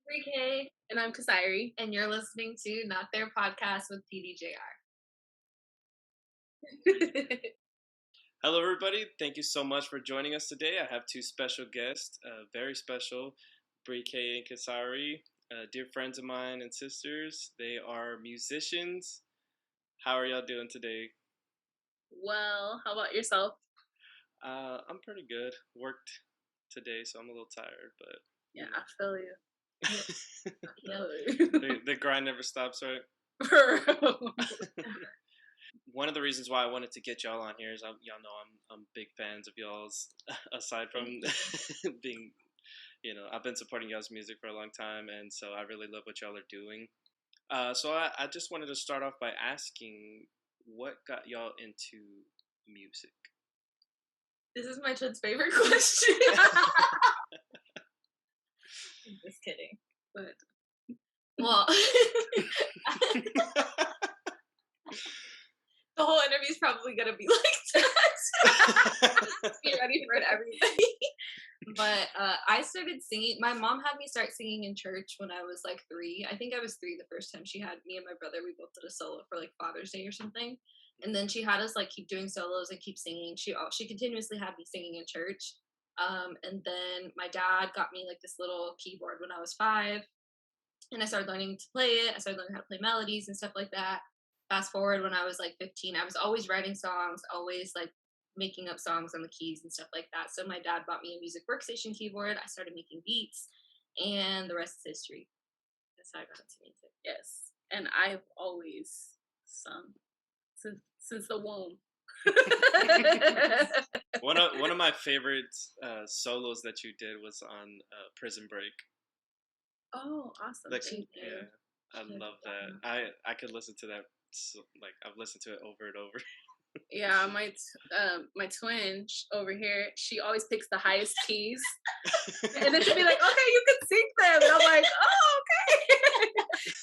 Breekay. And I'm Kasairi. And you're listening to Not Their Podcast with PDJR. Hello, everybody. Thank you so much for joining us today. I have two special guests, very special, Breekay and Kasairi, dear friends of mine and sisters. They are musicians. How are y'all doing today? Well, how about yourself? I'm pretty good. Worked today, so I'm a little tired, but yeah, I feel you. the grind never stops, right? One of the reasons why I wanted to get y'all on here is y'all know I'm big fans of y'all's. Aside from being, I've been supporting y'all's music for a long time, and so I really love what y'all are doing. So I just wanted to start off by asking, what got y'all into music? This is my kid's favorite question. I'm just kidding. But well, the whole interview is probably gonna be like that. Be ready for it, everybody. But I started singing. My mom had me start singing in church when I was like 3. I think I was 3 the first time she had me and my brother. We both did a solo for like Father's Day or something. And then she had us like keep doing solos and keep singing. She continuously had me singing in church. And then my dad got me like this little keyboard when I was 5, and I started learning to play it. I started learning how to play melodies and stuff like that. Fast forward, when I was like 15, I was always writing songs, always like making up songs on the keys and stuff like that. So my dad bought me a music workstation keyboard. I started making beats, and the rest is history. That's how I got into music. Yes, and I've always sung since the womb. One of my favorite solos that you did was on Prison Break. Oh, awesome! Like, Thank you. Yeah, I love that. I could listen to that. Like, I've listened to it over and over. Yeah, my twin over here, she always picks the highest keys, and then she'll be like, "Okay, you can sing them," and I'm like, "Oh, okay."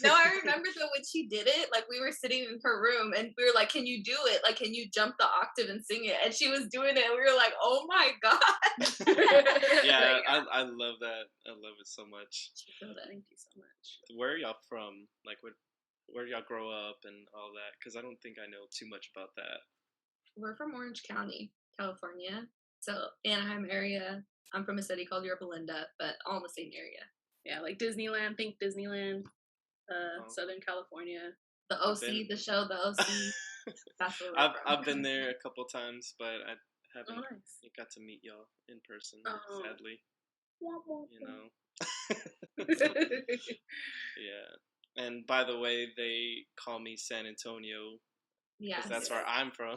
No, I remember though when she did it, like we were sitting in her room and we were like, "Can you do it? Like, can you jump the octave and sing it?" And she was doing it, and we were like, "Oh my god!" Yeah, I love that. I love it so much. Thank you so much. Where are y'all from? Like, where do y'all grow up and all that? Because I don't think I know too much about that. We're from Orange County, California. So Anaheim area. I'm from a city called Yorba Linda, but all in the same area. Yeah, like Disneyland. Think Disneyland, Southern California. The OC, the show, the OC. That's where we're from. I've been there a couple times, but I haven't got to meet y'all in person, sadly. Yeah. And by the way, they call me San Antonio. Yeah, that's where I'm from.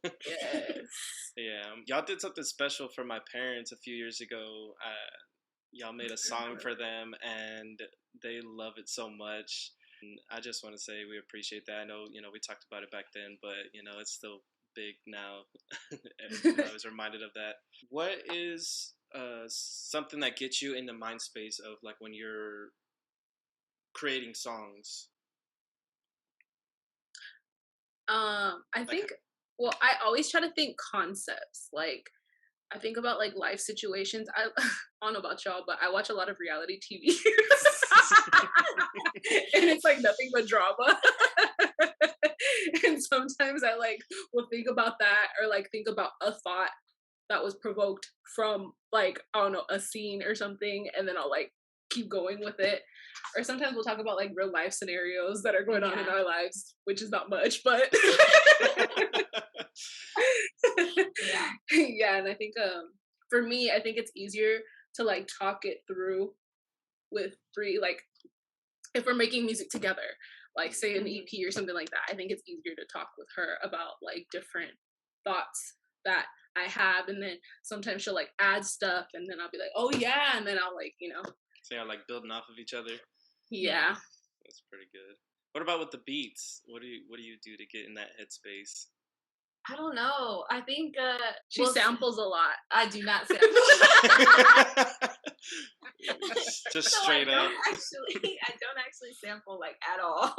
Yes. Yeah, y'all did something special for my parents a few years ago. Y'all made a song for them, and they love it so much. And I just want to say we appreciate that. I know, we talked about it back then, but it's still big now. And I was reminded of that. What is something that gets you in the mind space of like when you're creating songs? I think, well, I always try to think concepts. Like, I think about like life situations. I don't know about y'all, but I watch a lot of reality TV. And it's like nothing but drama. And sometimes I like will think about that, or like think about a thought that was provoked from like, I don't know, a scene or something, and then I'll like keep going with it. Or sometimes we'll talk about like real life scenarios that are going on in our lives, which is not much, but yeah. And I think for me, I think it's easier to like talk it through with Bree, like if we're making music together, like say an EP or something like that. I think it's easier to talk with her about like different thoughts that I have, and then sometimes she'll like add stuff, and then I'll be like, oh yeah, and then I'll like, So you're like building off of each other. Yeah, that's pretty good. What about with the beats? What do you do to get in that headspace? I don't know. I think she samples a lot. I do not sample. Just straight up. I don't actually sample like at all.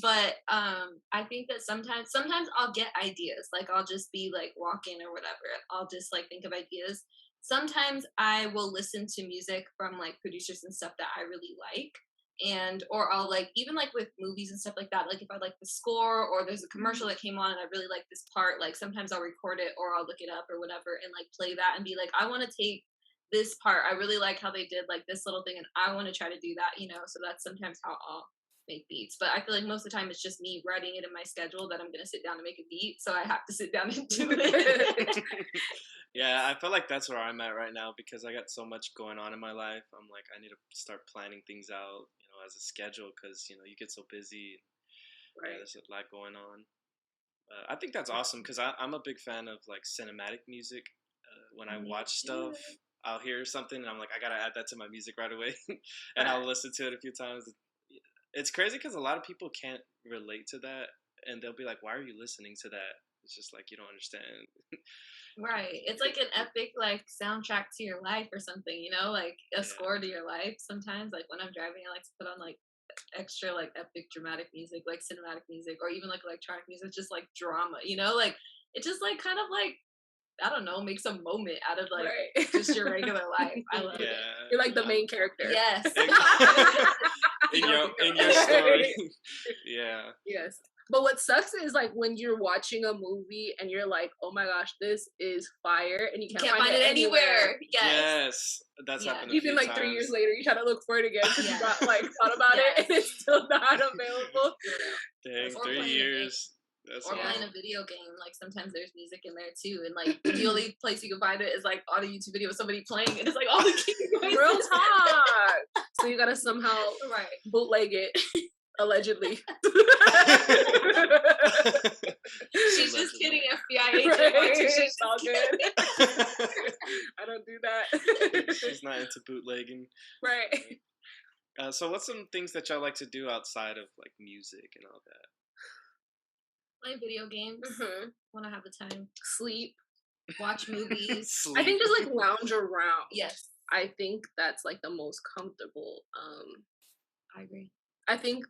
But I think that sometimes I'll get ideas. Like I'll just be like walking or whatever. I'll just like think of ideas. sometimes I will listen to music from like producers and stuff that I really like. And or I'll like even like with movies and stuff like that, like if I like the score or there's a commercial that came on and I really like this part, like sometimes I'll record it or I'll look it up or whatever and like play that and be like, I want to take this part. I really like how they did like this little thing and I want to try to do that, you know. So that's sometimes how I'll make beats. But I feel like most of the time it's just me writing it in my schedule that I'm gonna sit down and make a beat. So I have to sit down and do it. Yeah, I feel like that's where I'm at right now because I got so much going on in my life. I'm like, I need to start planning things out, you know, as a schedule because, you know, you get so busy. Right. Yeah, there's a lot going on. I think that's awesome because I'm a big fan of like cinematic music. When I watch stuff, I'll hear something and I'm like, I gotta add that to my music right away, and I'll listen to it a few times. It's crazy because a lot of people can't relate to that, and they'll be like, "Why are you listening to that?" It's just like you don't understand. Right. It's like an epic like soundtrack to your life or something, you know, like a score to your life. Sometimes like when I'm driving I like to put on like extra like epic dramatic music, like cinematic music or even like electronic music, just like drama, you know, like it just like kind of like I don't know, makes a moment out of like just your regular life. I love it. You're like the main character. Yes. in your story. Yeah. Yes. But what sucks is like when you're watching a movie and you're like, oh my gosh, this is fire, and you can't find it anywhere. Yes. That's happened. Even like times. 3 years later, you try to look for it again because you got like thought about it and it's still not available. Dang, 3 years. Or playing a video game, like sometimes there's music in there too, and like the only place you can find it is like on a YouTube video of somebody playing, and it's like all the key real talk. So you gotta somehow bootleg it, allegedly. She's just kidding, FBI agent. It's all good. I don't do that. She's not into bootlegging. Right. So what's some things that y'all like to do outside of like music and all that? Play video games when I have the time. Sleep. Watch movies. I think just like lounge around. Yes. I think that's like the most comfortable. I agree. I think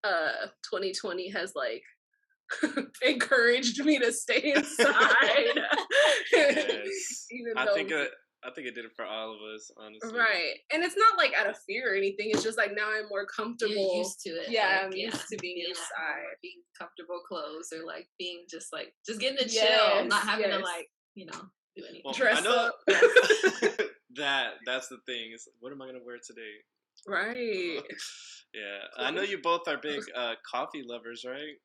2020 has like encouraged me to stay inside. Yes. I think it did it for all of us, honestly. Right. And it's not like out of fear or anything. It's just like now I'm more comfortable. You're used to it. Yeah, I'm used to being inside. Being comfortable clothes or like being just getting to chill, not having to like, you know, do anything. Well, dress up. That's the thing. Is what am I gonna wear today? Right. Yeah. I know you both are big coffee lovers, right?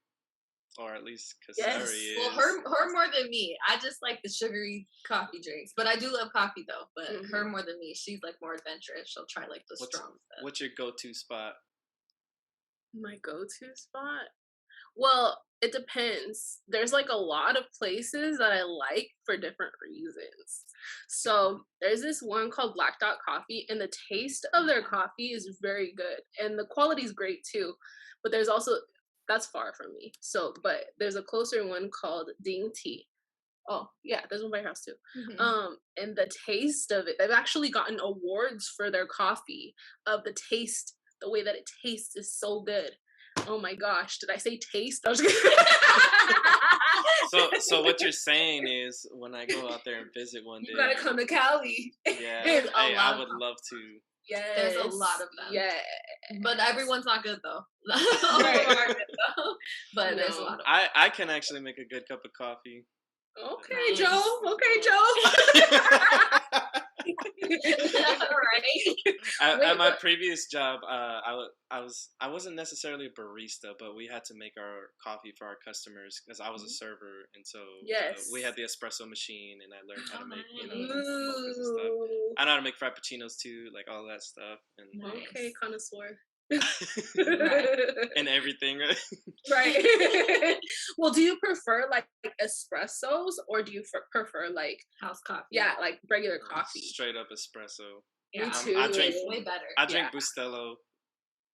Or at least Kasairi is. Well, her more than me. I just like the sugary coffee drinks, but I do love coffee though. But her more than me. She's like more adventurous. She'll try like the strong stuff. What's your go-to spot? My go-to spot? Well, it depends. There's like a lot of places that I like for different reasons. So there's this one called Black Dot Coffee, and the taste of their coffee is very good, and the quality is great too. But there's also that's far from me. So, but there's a closer one called Ding Tea. Oh, yeah, there's one by your house too. And the taste of it, they've actually gotten awards for their coffee of the taste. The way that it tastes is so good. Oh my gosh, did I say taste? I was So what you're saying is when I go out there and visit one day, you gotta come to Cali. Yeah, I would love to. Yes. There's a lot of them. Yeah. But everyone's not good though. But there's a lot of them. I can actually make a good cup of coffee. Okay, Joe. Okay, Joe. At my previous job, I wasn't necessarily a barista, but we had to make our coffee for our customers because I was a server, and so we had the espresso machine, and I learned how to make mochas and stuff. I know how to make frappuccinos too, like all that stuff. And okay, connoisseur. And everything, right? Right. Well, do you prefer like espressos or do you prefer like house coffee? Yeah, like regular coffee. Straight up espresso. Me too. I drink way better. I drink Bustelo.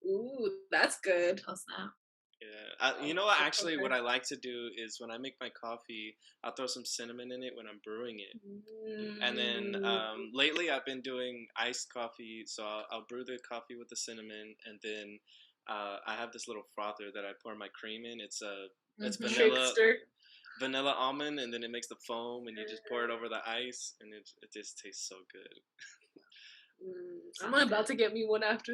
Ooh, that's good. Oh snap. Yeah, you know what? Actually, what I like to do is when I make my coffee, I'll throw some cinnamon in it when I'm brewing it, and then lately I've been doing iced coffee. So I'll brew the coffee with the cinnamon, and then I have this little frother that I pour my cream in. It's vanilla. Trickster. vanilla almond, and then it makes the foam, and you just pour it over the ice, and it just tastes so good. I'm about to get me one after.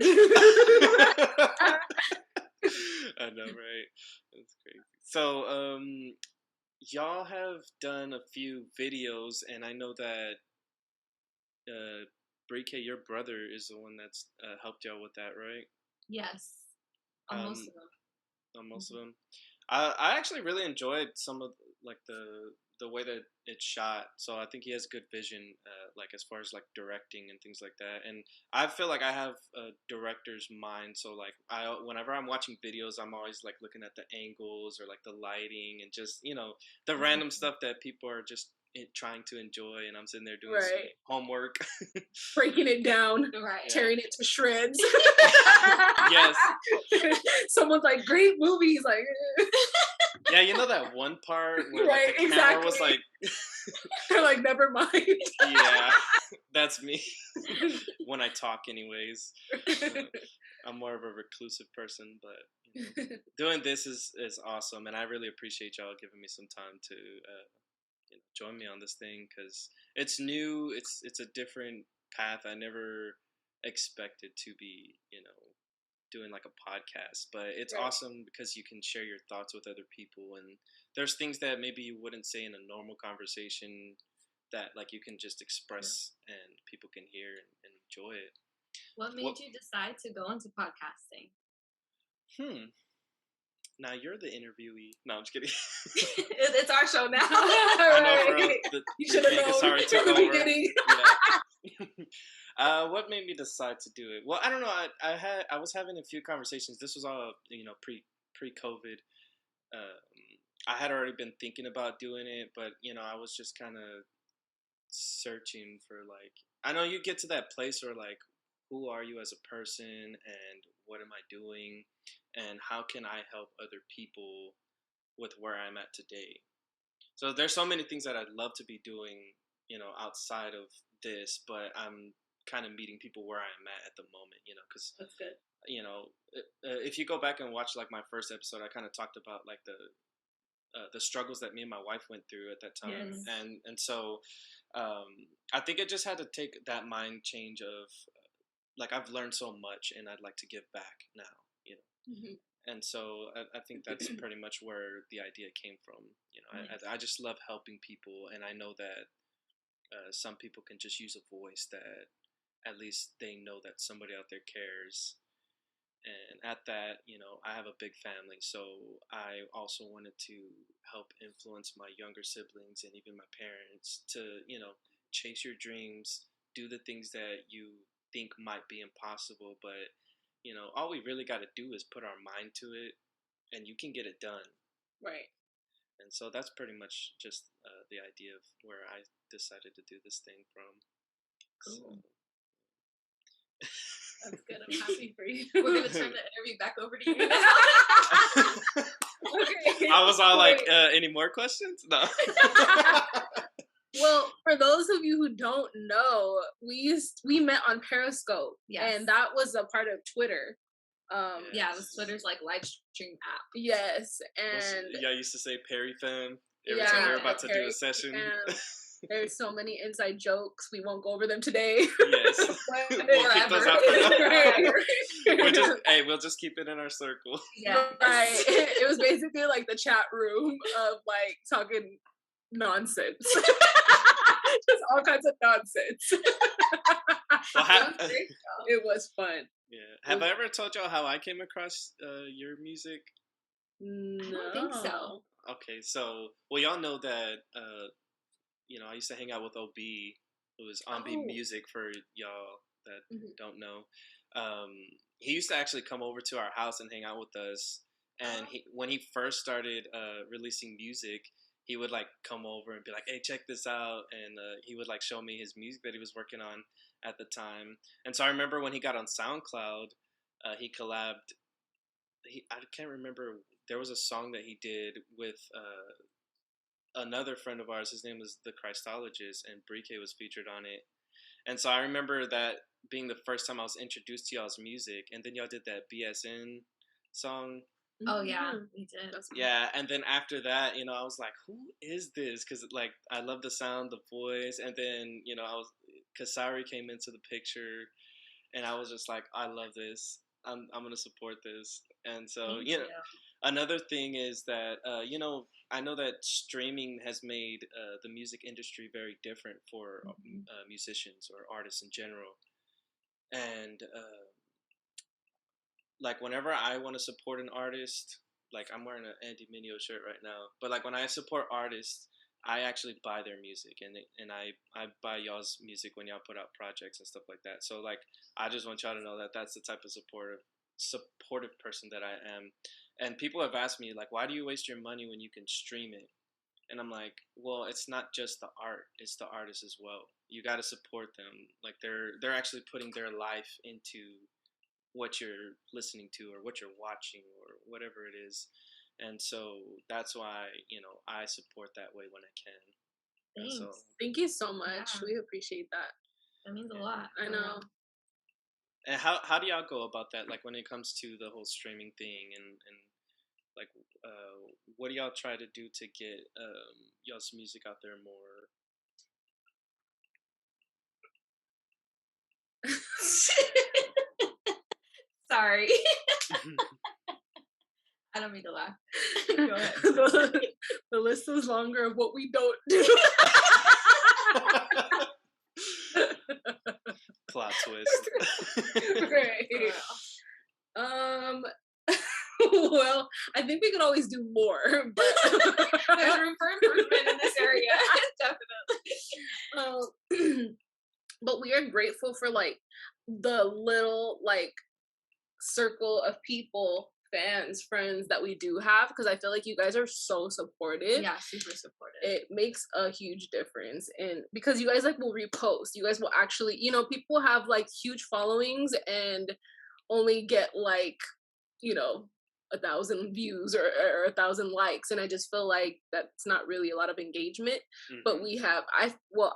I know, right? That's crazy. So, y'all have done a few videos, and I know that Breekay, your brother, is the one that's helped y'all with that, right? Yes, on most of them. On most of them. I actually really enjoyed some of like the way that it's shot. So I think he has good vision, like as far as like directing and things like that. And I feel like I have a director's mind. So like whenever I'm watching videos, I'm always like looking at the angles or like the lighting and just the random stuff that people are just trying to enjoy, and I'm sitting there doing some homework, breaking it down, tearing it to shreds. Yes. Someone's like, great movies, like. Yeah, you know that one part where like, the camera was like, they're like, never mind. Yeah, that's me. When I talk, anyways. I'm more of a reclusive person, but doing this is awesome, and I really appreciate y'all giving me some time to join me on this thing, because it's new. It's a different path. I never expected to be doing like a podcast, but it's awesome because you can share your thoughts with other people, and there's things that maybe you wouldn't say in a normal conversation that like you can just express and people can hear and enjoy it. What made you decide to go into podcasting? Now you're the interviewee. No, I'm just kidding. It's our show now. I know, you should have known from the beginning. Yeah. What made me decide to do it? Well, I don't know. I was having a few conversations. This was all pre-COVID. I had already been thinking about doing it, but I was just kind of searching for like. I know you get to that place where like, who are you as a person, and what am I doing, and how can I help other people with where I'm at today? So there's so many things that I'd love to be doing, outside of this, but I'm kind of meeting people where I'm at the moment, because that's good. If you go back and watch like my first episode, I kind of talked about like the struggles that me and my wife went through at that time, and so I think it just had to take that mind change of like I've learned so much and I'd like to give back now, And so I think that's pretty much where the idea came from. I just love helping people, and I know that some people can just use a voice that at least they know that somebody out there cares. And at that, I have a big family, so I also wanted to help influence my younger siblings and even my parents to, chase your dreams, do the things that you think might be impossible, but all we really got to do is put our mind to it, and you can get it done. Right. And so that's pretty much just the idea of where I decided to do this thing from. Cool. So. That's good. I'm happy for you. We're gonna turn the interview back over to you now. Okay. I was all like, any more questions? No. Well, for those of you who don't know, we met on Periscope, and that was a part of Twitter. Yeah, it was Twitter's like live stream app. Yes, and I used to say Perry fam every time we were about to do a session. There's so many inside jokes. We won't go over them today. Yes, we'll keep those out for we'll just keep it in our circle. Yeah, right. It was basically like the chat room of like talking nonsense. Just all kinds of nonsense. Well, it was fun. Yeah. Have I ever told y'all how I came across your music? No. I don't think so. Okay, so y'all know that I used to hang out with OB, who is on B Music for y'all that don't know. He used to actually come over to our house and hang out with us. And when he first started releasing music, he would like come over and be like, "Hey, check this out," and he would like show me his music that he was working on at the time. And so I remember when he got on SoundCloud, he collabed. I can't remember. There was a song that he did with another friend of ours. His name was the Christologist, and Breekay was featured on it. And so I remember that being the first time I was introduced to y'all's music. And then y'all did that BSN song. Oh yeah, we did. Yeah, and then after that, I was like, who is this? Because like I love the sound, the voice, and then Kasairi came into the picture, and I was just like, I love this. I'm gonna support this. And so Thank you. another thing is that I know that streaming has made the music industry very different for musicians or artists in general, and like whenever I want to support an artist, like I'm wearing an Andy Mineo shirt right now, but like when I support artists, I actually buy their music, and I buy y'all's music when y'all put out projects and stuff like that. So like I just want y'all to know that that's the type of supportive person that I am. And people have asked me like, why do you waste your money when you can stream it? And I'm like, well, it's not just the art; it's the artist as well. You got to support them. Like they're actually putting their life into what you're listening to or what you're watching or whatever it is. And so that's why I support that way when I can. Thanks. So, thank you so much. We appreciate that. That means a lot. I know. And how do y'all go about that, like when it comes to the whole streaming thing, and like what do y'all try to do to get y'all's music out there more? Sorry. I don't mean to laugh. Go ahead. The list is longer of what we don't do. Plot twist. Right. Well, I think we could always do more, but there's room for improvement in this area. Definitely. But we are grateful for like the little like circle of people, fans, friends that we do have, because I feel like you guys are so supportive. Yeah, super supportive. It makes a huge difference, and because you guys like will repost, you guys will actually, people have like huge followings and only get like 1,000 views or 1,000 likes, and I just feel like that's not really a lot of engagement. But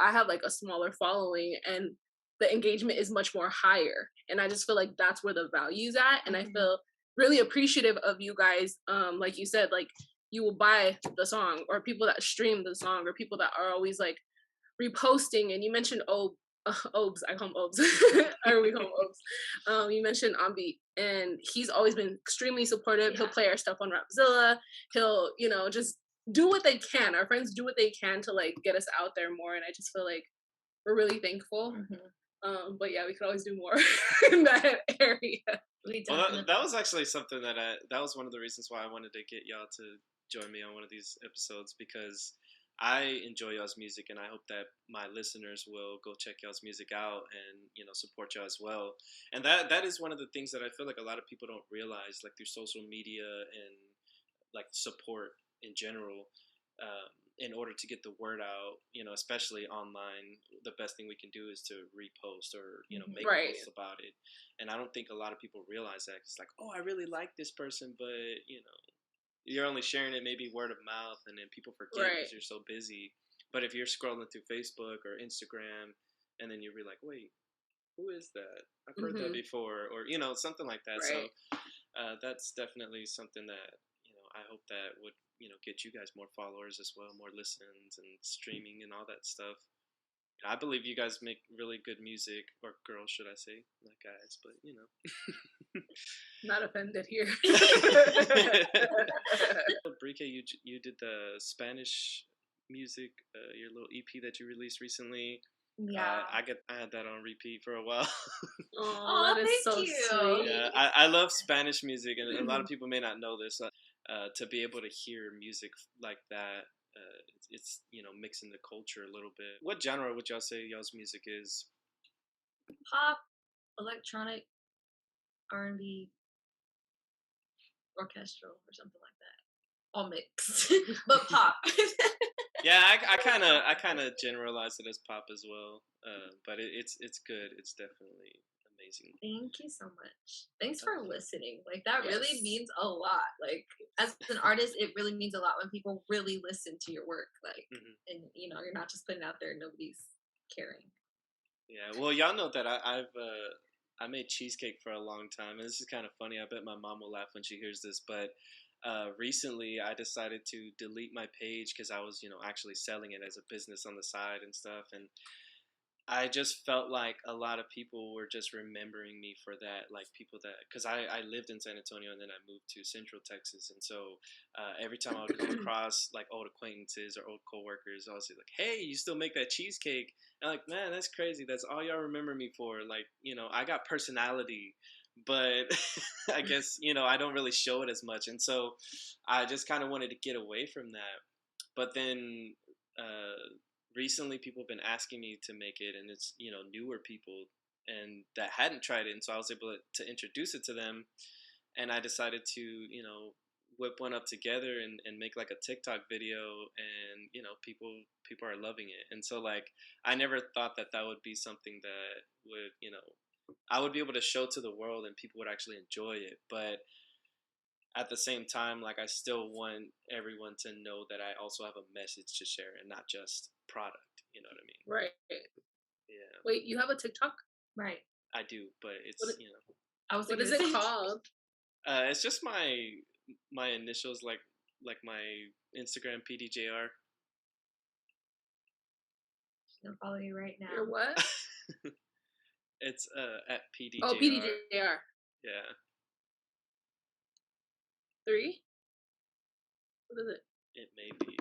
I have like a smaller following, and the engagement is much more higher, and I just feel like that's where the value's at. And I feel really appreciative of you guys. Like you said, like you will buy the song, or people that stream the song, or people that are always like reposting. And you mentioned Obes, I call him Obes, or we call him Obes. You mentioned Ambi, and he's always been extremely supportive. He'll play our stuff on Rapzilla. He'll, just do what they can. Our friends do what they can to like get us out there more, and I just feel like we're really thankful. But yeah, we could always do more in that area. Well, that was actually something that was one of the reasons why I wanted to get y'all to join me on one of these episodes, because I enjoy y'all's music, and I hope that my listeners will go check y'all's music out and support y'all as well. And that is one of the things that I feel like a lot of people don't realize, like through social media and like support in general. In order to get the word out, especially online, the best thing we can do is to repost or make posts about it. And I don't think a lot of people realize that. It's like, oh, I really like this person, but you're only sharing it maybe word of mouth, and then people forget because you're so busy. But if you're scrolling through Facebook or Instagram, and then you're like, wait, who is that? I've heard that before, or something like that. So that's definitely something that I hope that would get you guys more followers as well, more listens and streaming and all that stuff. I believe you guys make really good music, or girls, should I say, not guys, but Not offended here. Breekay, you did the Spanish music, your little EP that you released recently. Yeah, I had that on repeat for a while. Oh, that is so sweet. Yeah, I love Spanish music, and a lot of people may not know this. To be able to hear music like that, it's mixing the culture a little bit. What genre would y'all say y'all's music is? Pop, electronic, R&B, orchestral, or something like that. All mixed, but pop. Yeah, I kind of generalize it as pop as well. But it's good. It's definitely amazing. Thank you so much. Thanks for listening. Like that really means a lot. Like as an artist, it really means a lot when people really listen to your work. Like, and you're not just putting it out there and nobody's caring. Yeah. Well, y'all know that I made cheesecake for a long time, and this is kind of funny. I bet my mom will laugh when she hears this, but recently I decided to delete my page because I was, actually selling it as a business on the side and stuff, and I just felt like a lot of people were just remembering me for that, like people that, because I lived in San Antonio and then I moved to Central Texas, and so every time I would come across like old acquaintances or old coworkers, I was like, "Hey, you still make that cheesecake?" And I'm like, man, that's crazy. That's all y'all remember me for. Like, I got personality, but I guess I don't really show it as much, and so I just kind of wanted to get away from that. But then recently people have been asking me to make it, and it's newer people and that hadn't tried it, and so I was able to introduce it to them, and I decided to whip one up together and make like a TikTok video, and people are loving it, and so like I never thought that that would be something that would I would be able to show to the world and people would actually enjoy it, but at the same time, like I still want everyone to know that I also have a message to share and not just product. You know what I mean? Right. Yeah. Wait, you have a TikTok? Right. I do, but it's I was What is thinking it called? it's just my initials, like my Instagram PDJR. I'll follow you right now. Your what? It's at PDJR. Oh, PDJR. Yeah. 3? What is it? It may be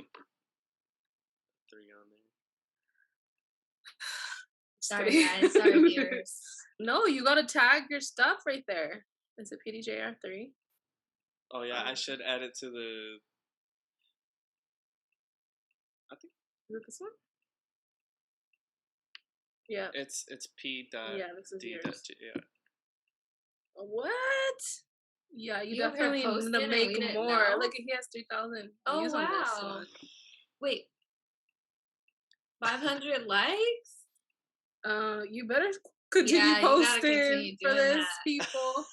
3 on there. Sorry guys, sorry viewers. No, you gotta tag your stuff right there. Is it PDJR 3? Oh yeah, I should add it to the. I think Is it this one? Yeah. it's P dot Yeah, this is D yours. dot J. Yeah. What? Yeah, you You definitely need posted to and make we didn't more. know? Look, he has 3,000 Oh views on this wow. one. Wait. 500 likes? You better continue Yeah, you gotta posting continue for doing this, that. people.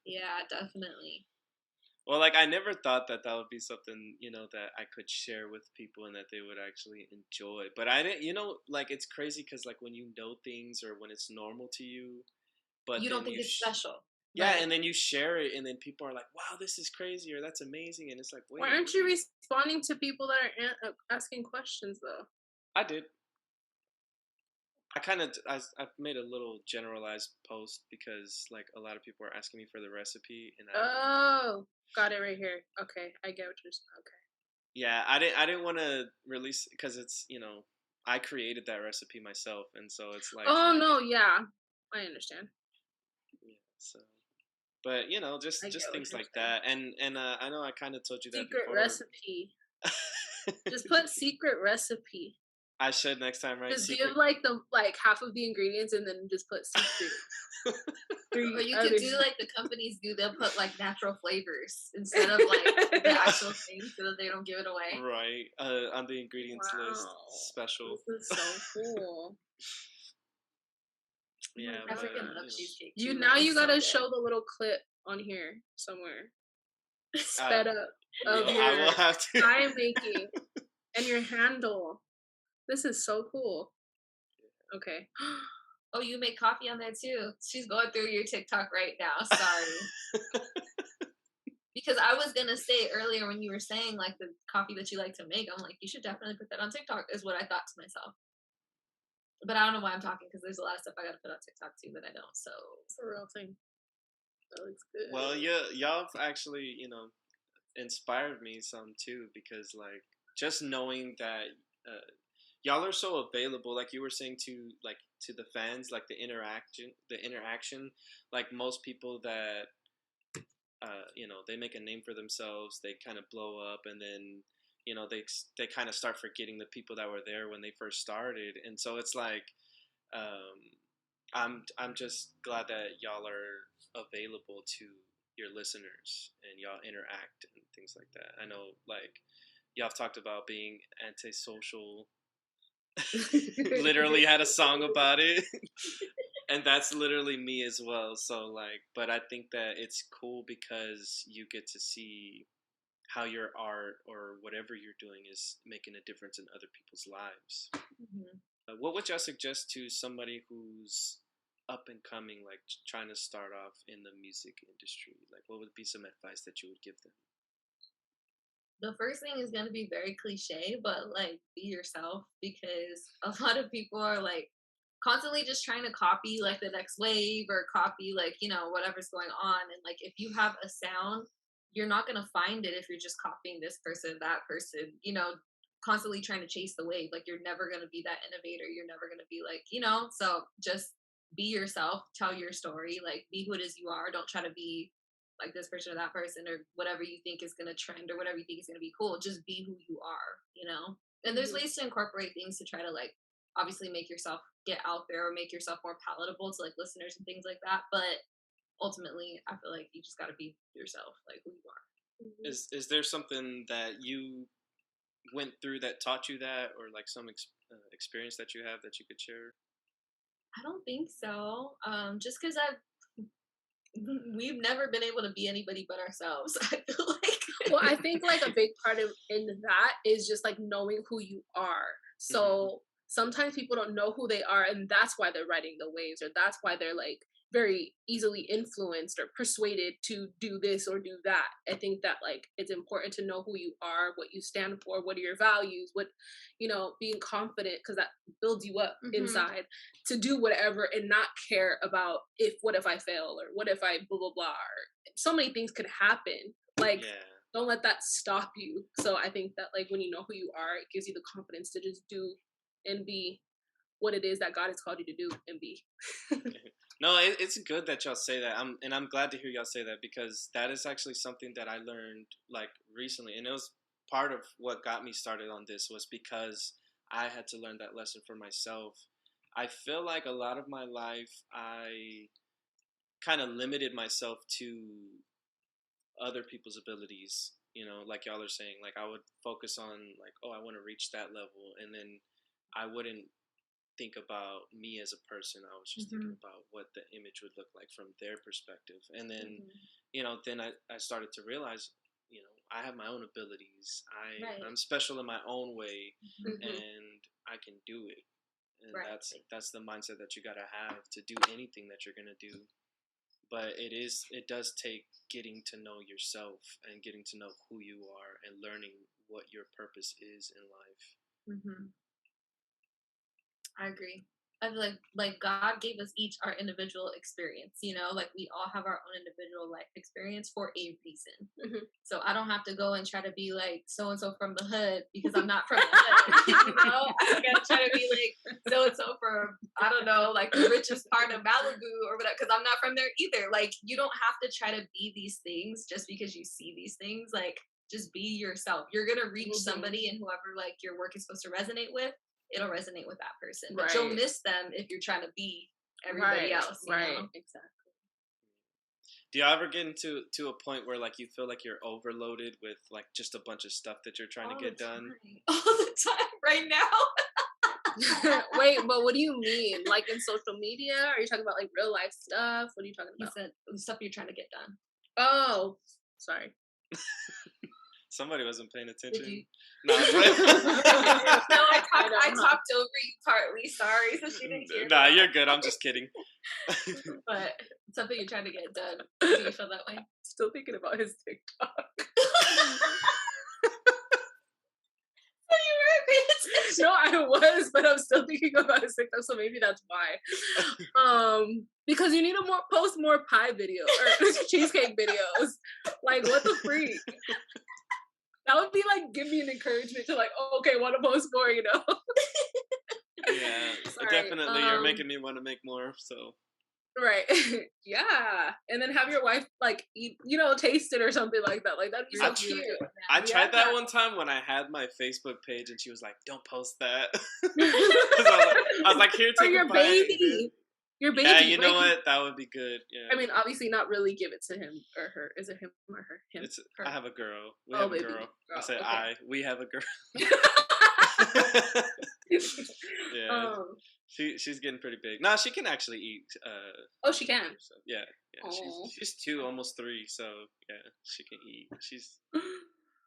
Yeah, definitely. Well, like I never thought that that would be something that I could share with people and that they would actually enjoy. But I didn't, like it's crazy because like when you know things or when it's normal to you, but You then don't think it's special. yeah, Right. and then you share it, and then people are like, "Wow, this is crazy," or "That's amazing," and it's like, "Wait, Why aren't you responding to people that are asking questions, though? I did. I've made a little generalized post because like a lot of people are asking me for the recipe, and Oh, got it right here. Okay, I get what you're saying. Okay. yeah, I didn't want to release because it's I created that recipe myself, and so it's like Oh no, yeah, I understand. yeah, so. But I just get what things you're like saying. that, and I know I kind of told you that Secret before. recipe. Just put secret recipe. I should next time, right? Just Secret. give like half of the ingredients and then just put secret. Or you could do like the companies do. They'll put like natural flavors instead of like the actual thing so that they don't give it away. Right. On the ingredients list, special. This is so cool. Yeah, I but, freaking love cheesecake. You too. now That you was so gotta good. show the little clip on here somewhere. Sped up of I will your have to. pie making and your handle. This is so cool. Okay. Oh, you make coffee on there too. She's going through your TikTok right now. Sorry. Because I was gonna say earlier when you were saying like the coffee that you like to make, I'm like, you should definitely put that on TikTok, is what I thought to myself. But I don't know why I'm talking because there's a lot of stuff I gotta put on TikTok too, but I don't. So It's a real thing. That looks good. Well, y'all have actually, inspired me some too, because like just knowing that y'all are so available, like you were saying to the fans, like the interaction, like most people that they make a name for themselves, they kind of blow up, and then they kind of start forgetting the people that were there when they first started, and so it's like I'm just glad that y'all are available to your listeners and y'all interact and things like that. I know like y'all have talked about being antisocial. Literally had a song about it. And that's literally me as well. So like, but I think that it's cool because you get to see how your art or whatever you're doing is making a difference in other people's lives. What would y'all suggest to somebody who's up and coming, like trying to start off in the music industry? Like, what would be some advice that you would give them? The first thing is going to be very cliche, but like be yourself, because a lot of people are like constantly just trying to copy like the next wave or copy like, whatever's going on. And like if you have a sound, you're not going to find it if you're just copying this person, that person, constantly trying to chase the wave. Like you're never going to be that innovator. You're never going to be like, so just be yourself, tell your story, like be who it is you are. Don't try to be like this person or that person or whatever you think is going to trend or whatever you think is going to be cool. Just be who you are. And there's ways to incorporate things to try to like obviously make yourself get out there or make yourself more palatable to like listeners and things like that. But ultimately, I feel like you just got to be yourself, like who you are. Is there something that you went through that taught you that, or like some experience that you have that you could share? I don't think so. Just because we've never been able to be anybody but ourselves. I feel like. Well, I think like a big part of in that is just like knowing who you are. So sometimes people don't know who they are, and that's why they're riding the waves, or that's why they're like very easily influenced or persuaded to do this or do that. I think that like it's important to know who you are, what you stand for, what are your values, what, being confident, because that builds you up inside to do whatever and not care about what if I fail or what if I blah blah blah. Or so many things could happen. Like don't let that stop you. So I think that like when you know who you are, it gives you the confidence to just do and be what it is that God has called you to do and be. No, it's good that y'all say that. I'm glad to hear y'all say that, because that is actually something that I learned like recently, and it was part of what got me started on this was because I had to learn that lesson for myself. I feel like a lot of my life I kind of limited myself to other people's abilities, like y'all are saying. Like I would focus on like, oh, I want to reach that level, and then I wouldn't think about me as a person. I was just thinking about what the image would look like from their perspective. And then, then I started to realize, I have my own abilities. I'm special in my own way, and I can do it. And that's the mindset that you got to have to do anything that you're going to do. But it does take getting to know yourself and getting to know who you are and learning what your purpose is in life. I agree. I feel like God gave us each our individual experience, like we all have our own individual life experience for a reason. So I don't have to go and try to be like so-and-so from the hood because I'm not from the hood, I gotta try to be like so-and-so from, I don't know, like the richest part of Malibu or whatever, because I'm not from there either. Like you don't have to try to be these things just because you see these things. Like just be yourself. You're gonna reach somebody, and whoever like your work is supposed to resonate with, it'll resonate with that person. But you'll miss them if you're trying to be everybody else. You know? Exactly. Do you ever get to a point where like you feel like you're overloaded with like just a bunch of stuff that you're trying to get done? All the time, right now. Wait, but what do you mean? Like in social media? Are you talking about like real life stuff? What are you talking about? You said stuff you're trying to get done. Oh, sorry. Somebody wasn't paying attention. No, I talked over you partly. Sorry, so she didn't hear. Nah, you're good. I'm just kidding. But something you're trying to get done. Do you feel that way? Still thinking about his TikTok. So you were paying attention. No, I was, but I'm still thinking about his TikTok, so maybe that's why. Because you need to post more pie videos or cheesecake videos. Like, what the freak? That would be like, give me an encouragement to like, oh, okay, want to post more, Yeah, definitely. You're making me want to make more, so. Right. Yeah. And then have your wife like eat, taste it or something like that. Like that'd be so cute. I tried that one time when I had my Facebook page, and she was like, "Don't post that." I was like, "Here, take your baby." Your baby. Yeah, you know what? That would be good. Yeah. I mean, obviously, not really give it to him or her. Is it him or her? Him. I have a girl. We have a girl. I said okay. We have a girl. Yeah. She's getting pretty big. Nah, she can actually eat. Oh, she can. So, yeah. She's 2, almost 3. So yeah, she can eat.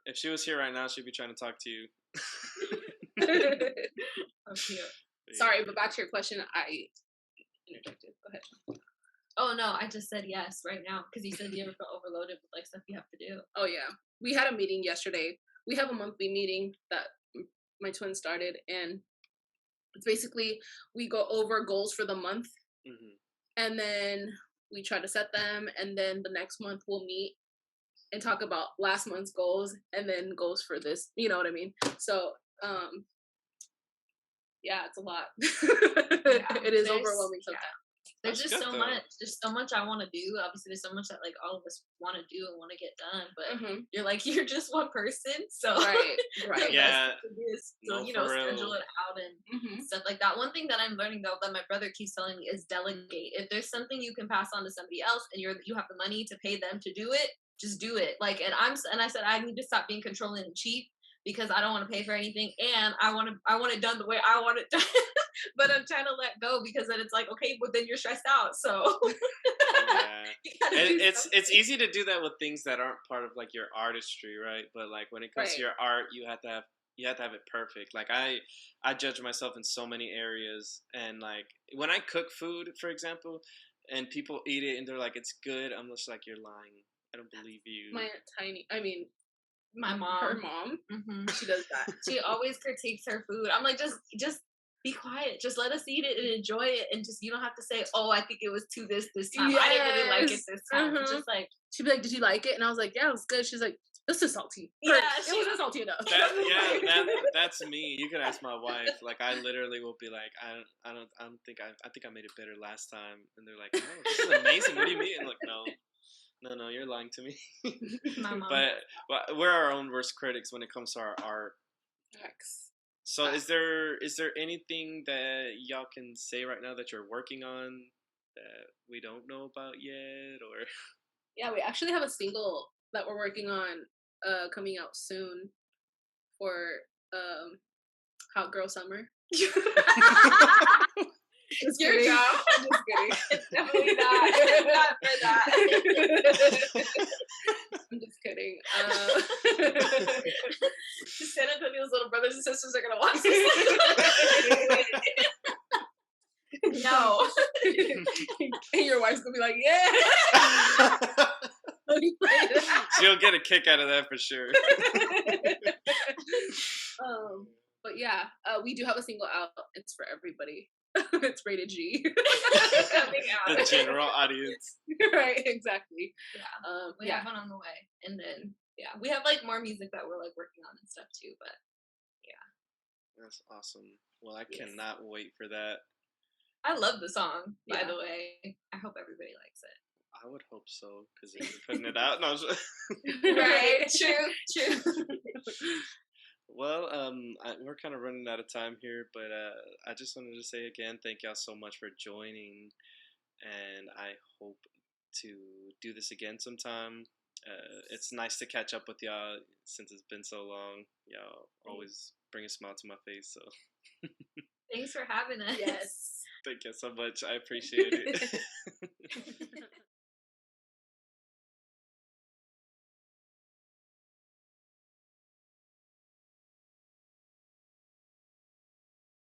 If she was here right now, she'd be trying to talk to you. Oh, cute. Sorry, but back to your question. I interjected. Go ahead. Oh no, I just said yes right now because you said you ever felt overloaded with like stuff you have to do. Oh yeah, we had a meeting yesterday. We have a monthly meeting that my twin started, and it's basically we go over goals for the month, and then we try to set them, and then the next month we'll meet and talk about last month's goals and then goals for this. You know what I mean? So, yeah, it's a lot. It is overwhelming sometimes. There's just so much I want to do. Obviously, there's so much that like all of us want to do and want to get done, but you're just one person, so right. Yeah, so schedule it out and stuff like that. One thing that I'm learning though that my brother keeps telling me is delegate. If there's something you can pass on to somebody else and you have the money to pay them to do it, just do it. Like, and I said I need to stop being controlling and cheap because I don't want to pay for anything, and I want it done the way I want it done. But I'm trying to let go because then it's like, okay, but then you're stressed out. So it's easy to do that with things that aren't part of like your artistry, right? But like when it comes to your art, you have to have it perfect. Like I judge myself in so many areas, and like when I cook food, for example, and people eat it and they're like it's good, I'm just like, you're lying. I don't believe you. My mom. Her mom. She does that. She always critiques her food. I'm like, just be quiet. Just let us eat it and enjoy it, and just you don't have to say, "Oh, I think it was too this time. I didn't really like it this time." Just like she'd be like, "Did you like it?" And I was like, "Yeah, it was good." She's like, "This is salty." Yeah, it wasn't salty enough. That's me. You can ask my wife. Like I literally will be like, I think I made it better last time, and they're like, "Oh, this is amazing. What do you mean?" I'm like, No, you're lying to me. My mom. But we're our own worst critics when it comes to our art. So is there anything that y'all can say right now that you're working on that we don't know about yet, or? Yeah, we actually have a single that we're working on coming out soon for Hot Girl Summer. It's your job. I'm just kidding. It's definitely not. It's not for that. I'm just kidding. San Antonio's little brothers and sisters are gonna watch this. No. And your wife's gonna be like, yeah. She'll get a kick out of that for sure. But yeah, we do have a single out. It's for everybody. It's rated G. The general audience. Right, exactly. Yeah. We have one on the way. And then we have like more music that we're like working on and stuff too, but that's awesome. Well, I cannot wait for that. I love the song, by the way. I hope everybody likes it. I would hope so, because if you're putting it out, no. Right, true. Well, we're kind of running out of time here, but I just wanted to say again, thank y'all so much for joining, and I hope to do this again sometime. It's nice to catch up with y'all since it's been so long. Y'all always bring a smile to my face, so. Thanks for having us. Yes. Thank you so much. I appreciate it.